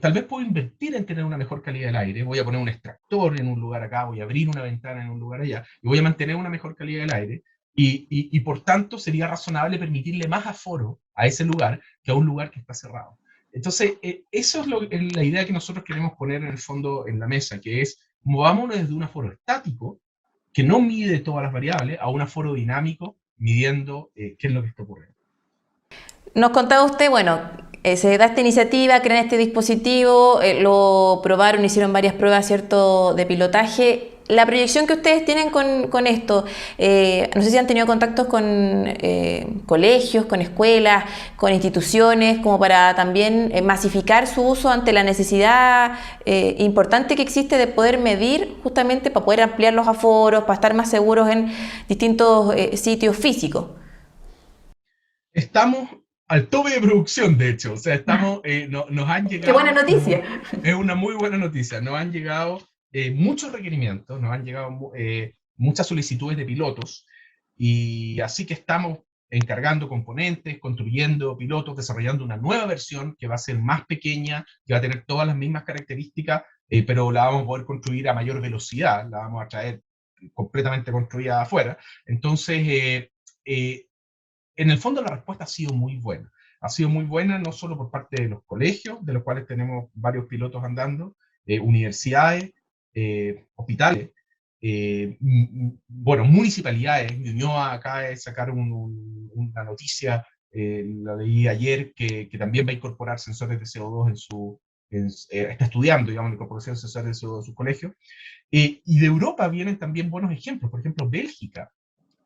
Tal vez puedo invertir en tener una mejor calidad del aire, voy a poner un extractor en un lugar acá, voy a abrir una ventana en un lugar allá, y voy a mantener una mejor calidad del aire, y por tanto sería razonable permitirle más aforo a ese lugar que a un lugar que está cerrado. Entonces, eso es la idea que nosotros queremos poner en el fondo en la mesa, que es movámonos desde un aforo estático, que no mide todas las variables, a un aforo dinámico, midiendo qué es lo que está ocurriendo. Nos contaba usted, bueno, se da esta iniciativa, crean este dispositivo, lo probaron, hicieron varias pruebas, ¿cierto?, de pilotaje. La proyección que ustedes tienen con esto, no sé si han tenido contactos con colegios, con escuelas, con instituciones, como para también masificar su uso ante la necesidad importante que existe de poder medir, justamente para poder ampliar los aforos, para estar más seguros en distintos sitios físicos. Estamos al tope de producción, de hecho. O sea, nos han llegado... ¡Qué buena noticia! Es una muy buena noticia. Nos han llegado muchos requerimientos, nos han llegado muchas solicitudes de pilotos, y así que estamos encargando componentes, construyendo pilotos, desarrollando una nueva versión que va a ser más pequeña, que va a tener todas las mismas características, pero la vamos a poder construir a mayor velocidad, la vamos a traer completamente construida afuera. Entonces, en el fondo la respuesta ha sido muy buena. Ha sido muy buena no solo por parte de los colegios, de los cuales tenemos varios pilotos andando, universidades, hospitales, bueno, municipalidades. Ñuñoa acaba de sacar una noticia, la leí ayer, que también va a incorporar sensores de CO2 está estudiando, digamos, la incorporación de sensores de CO2 en sus colegios. Y de Europa vienen también buenos ejemplos. Por ejemplo, Bélgica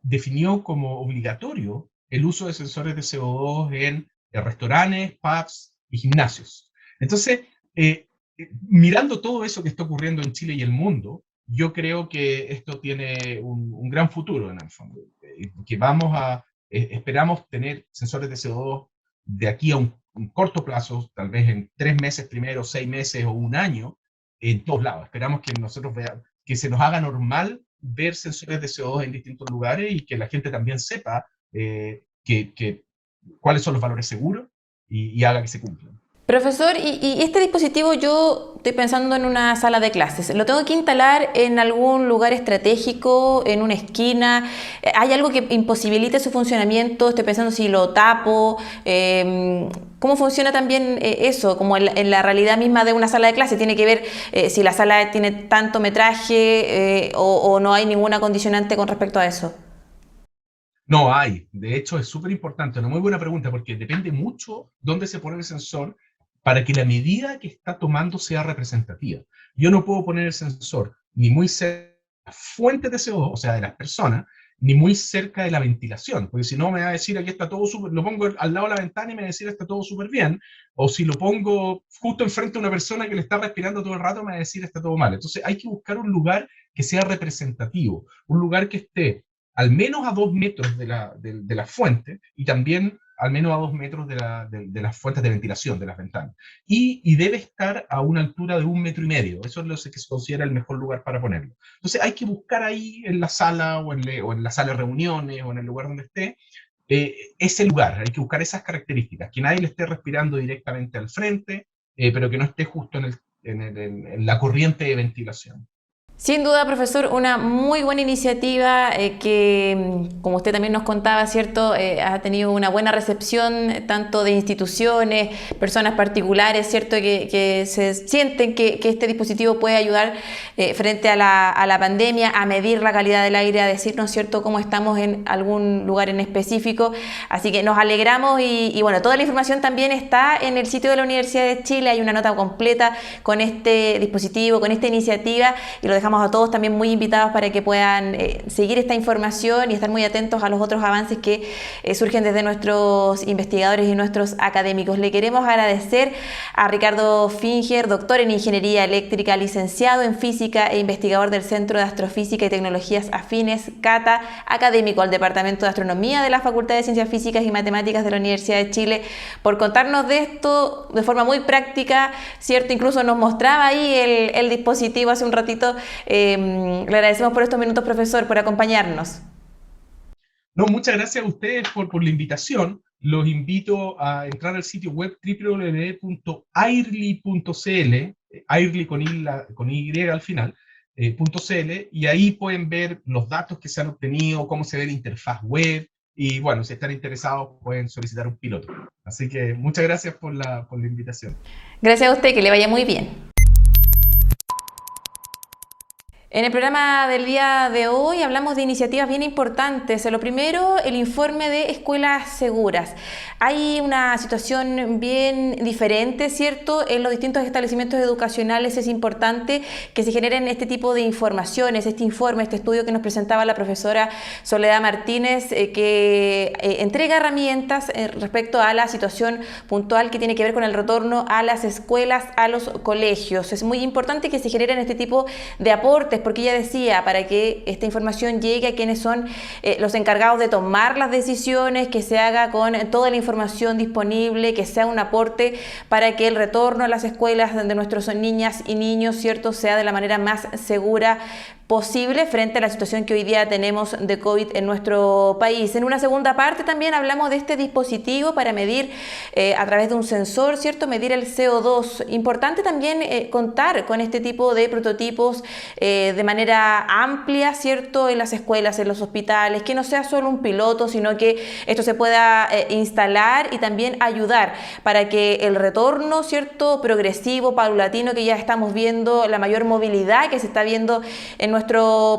definió como obligatorio el uso de sensores de CO2 en restaurantes, pubs y gimnasios. Entonces, mirando todo eso que está ocurriendo en Chile y el mundo, yo creo que esto tiene un gran futuro en el fondo, que esperamos tener sensores de CO2 de aquí a un corto plazo, tal vez en 3 meses primero, 6 meses o un año, en todos lados. Esperamos que nosotros que se nos haga normal ver sensores de CO2 en distintos lugares, y que la gente también sepa cuáles son los valores seguros, y haga que se cumplan. Profesor, y este dispositivo, yo estoy pensando en una sala de clases, ¿lo tengo que instalar en algún lugar estratégico, en una esquina? ¿Hay algo que imposibilite su funcionamiento? Estoy pensando si lo tapo. ¿Cómo funciona también eso? Como en la realidad misma de una sala de clase, ¿tiene que ver si la sala tiene tanto metraje o no hay ninguna condicionante con respecto a eso? No hay. De hecho, es súper importante. Una muy buena pregunta, porque depende mucho dónde se pone el sensor para que la medida que está tomando sea representativa. Yo no puedo poner el sensor ni muy cerca las fuentes de CO2, o sea, de las personas, ni muy cerca de la ventilación, porque si no me va a decir aquí está todo súper, lo pongo al lado de la ventana y me va a decir está todo súper bien, o si lo pongo justo enfrente a una persona que le está respirando todo el rato me va a decir está todo mal. Entonces hay que buscar un lugar que sea representativo, un lugar que esté al menos a 2 metros de la fuente y también al menos a 2 metros de las fuentes de ventilación, de las ventanas. Y debe estar a una altura de 1,5 metros. Eso es lo que se considera el mejor lugar para ponerlo. Entonces hay que buscar ahí en la sala o en la sala de reuniones o en el lugar donde esté, ese lugar. Hay que buscar esas características. Que nadie le esté respirando directamente al frente, pero que no esté justo en la corriente de ventilación. Sin duda, profesor, una muy buena iniciativa que, como usted también nos contaba, ¿cierto? Ha tenido una buena recepción tanto de instituciones, personas particulares, ¿cierto? Que se sienten que este dispositivo puede ayudar frente a la pandemia, a medir la calidad del aire, a decirnos, ¿cierto?, cómo estamos en algún lugar en específico. Así que nos alegramos y bueno, toda la información también está en el sitio de la Universidad de Chile. Hay una nota completa con este dispositivo, con esta iniciativa, y lo dejamos a todos también muy invitados para que puedan seguir esta información y estar muy atentos a los otros avances que surgen desde nuestros investigadores y nuestros académicos. Le queremos agradecer a Ricardo Finger, doctor en Ingeniería Eléctrica, licenciado en Física e investigador del Centro de Astrofísica y Tecnologías Afines, CATA, académico al Departamento de Astronomía de la Facultad de Ciencias Físicas y Matemáticas de la Universidad de Chile, por contarnos de esto de forma muy práctica, ¿cierto? Incluso nos mostraba ahí el dispositivo hace un ratito. Le agradecemos por estos minutos, profesor, por acompañarnos. No, muchas gracias a ustedes por la invitación. Los invito a entrar al sitio web www.airly.cl, Airly con Y al final, .cl, y ahí pueden ver los datos que se han obtenido, cómo se ve la interfaz web, y bueno, si están interesados pueden solicitar un piloto. Así que muchas gracias por la invitación. Gracias a usted, que le vaya muy bien. En el programa del día de hoy hablamos de iniciativas bien importantes. Lo primero, el informe de escuelas seguras. Hay una situación bien diferente, ¿cierto? En los distintos establecimientos educacionales es importante que se generen este tipo de informaciones, este informe, este estudio que nos presentaba la profesora Soledad Martínez, que entrega herramientas respecto a la situación puntual que tiene que ver con el retorno a las escuelas, a los colegios. Es muy importante que se generen este tipo de aportes, porque ella decía, para que esta información llegue a quienes son los encargados de tomar las decisiones, que se haga con toda la información disponible, que sea un aporte para que el retorno a las escuelas de nuestros niñas y niños, ¿cierto?, sea de la manera más segura posible frente a la situación que hoy día tenemos de COVID en nuestro país. En una segunda parte también hablamos de este dispositivo para medir a través de un sensor, ¿cierto?, medir el CO2. Importante también contar con este tipo de prototipos de manera amplia, ¿cierto?, en las escuelas, en los hospitales, que no sea solo un piloto, sino que esto se pueda instalar y también ayudar para que el retorno, ¿cierto?, progresivo, paulatino, que ya estamos viendo, la mayor movilidad que se está viendo en nuestro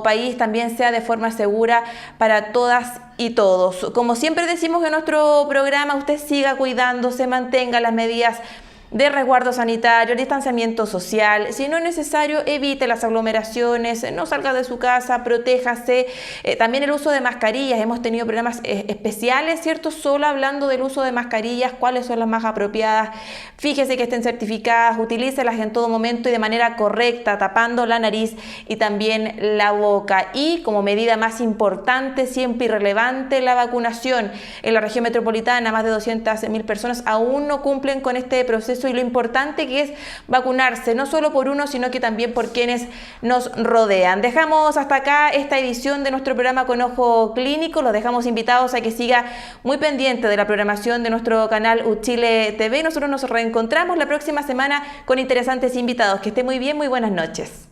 país, también sea de forma segura para todas y todos. Como siempre decimos en nuestro programa, usted siga cuidándose, mantenga las medidas de resguardo sanitario, el distanciamiento social. Si no es necesario, evite las aglomeraciones, no salga de su casa, protéjase. También el uso de mascarillas. Hemos tenido programas especiales, ¿cierto?, solo hablando del uso de mascarillas, cuáles son las más apropiadas. Fíjese que estén certificadas, utilícelas en todo momento y de manera correcta, tapando la nariz y también la boca. Y como medida más importante, siempre irrelevante, la vacunación. En la región metropolitana, más de 200.000 personas aún no cumplen con este proceso, y lo importante que es vacunarse, no solo por uno, sino que también por quienes nos rodean. Dejamos hasta acá esta edición de nuestro programa Con Ojo Clínico. Los dejamos invitados a que siga muy pendiente de la programación de nuestro canal UChile TV. Nosotros nos reencontramos la próxima semana con interesantes invitados. Que esté muy bien, muy buenas noches.